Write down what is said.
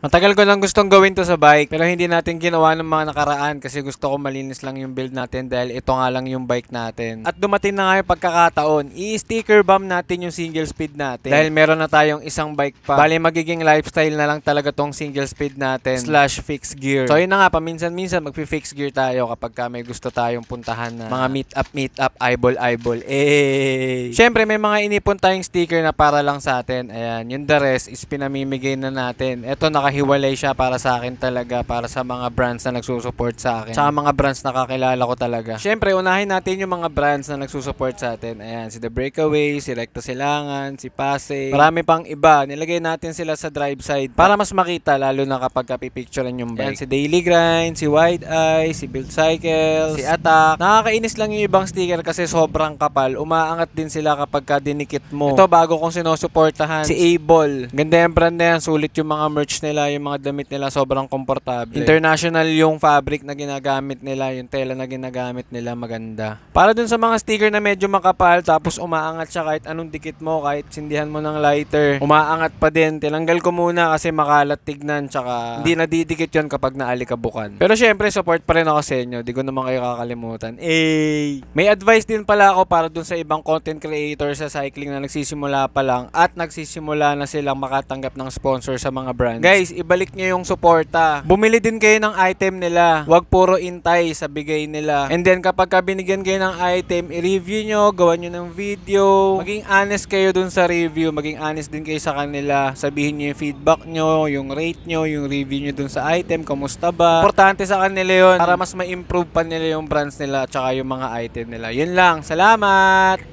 Matagal ko lang gustong gawin to sa bike pero hindi natin ginawa ng mga nakaraan kasi gusto ko malinis lang yung build natin dahil ito nga lang yung bike natin. At dumating na nga yung pagkakataon, i-sticker bomb natin yung single speed natin. Dahil meron na tayong isang bike pa. Bali magiging lifestyle na lang talaga tong single speed natin / fixed gear. So yun na nga, paminsan-minsan magpi-fixed gear tayo kapag may gusto tayong puntahan na mga meet up, eyeball. Syempre may mga inipon tayong sticker na para lang sa atin. Ayan, yung the rest is pinamimigay na natin. Ito nakahiwalay siya para sa akin talaga, para sa mga brands na nagsusupport sa akin. Sa mga brands na kakilala ko talaga. Syempre, unahin natin yung mga brands na nagsusupport sa atin. Ayan, si The Breakaway, si Recto Silangan, si Pasay. Marami pang iba. Nilagay natin sila sa drive side para mas makita, lalo na kapag kapipicturean yung bike. Ayan, si Daily Grind, si Wide Eye, si Build Cycles, si Attack. Nakakainis lang yung ibang sticker kasi sobrang kapal. Umaangat din sila kapag dinikit mo. Ito, bago kong sinusuportahan, si Able. Ganda yung brand na yan. Sulit yung mga merch nila, yung mga damit nila, sobrang komportable. International yung fabric na ginagamit nila, yung tela na ginagamit nila, maganda. Para dun sa mga sticker na medyo makapal, tapos umaangat siya kahit anong dikit mo, kahit sindihan mo ng lighter, umaangat pa din. Tinanggal ko muna kasi makalat tignan, tsaka hindi nadidikit yun kapag naalikabukan. Pero syempre, support pa rin ako sa inyo. Di ko naman kayo kakalimutan. May advice din pala ako para dun sa ibang content creator sa cycling na nagsisimula pa lang at nagsisimula na silang makatanggap ng sponsor sa mga brands. Guys, ibalik nyo yung suporta. Bumili din kayo ng item nila. Huwag puro intay sa bigay nila. And then kapag binigyan kayo ng item, i-review nyo, gawan nyo ng video. Maging honest kayo dun sa review. Maging honest din kayo sa kanila. Sabihin nyo yung feedback nyo, yung rate nyo, yung review nyo dun sa item, kamusta ba. Importante sa kanila yun para mas ma-improve pa nila yung brands nila at saka yung mga item nila. Yun lang. Salamat!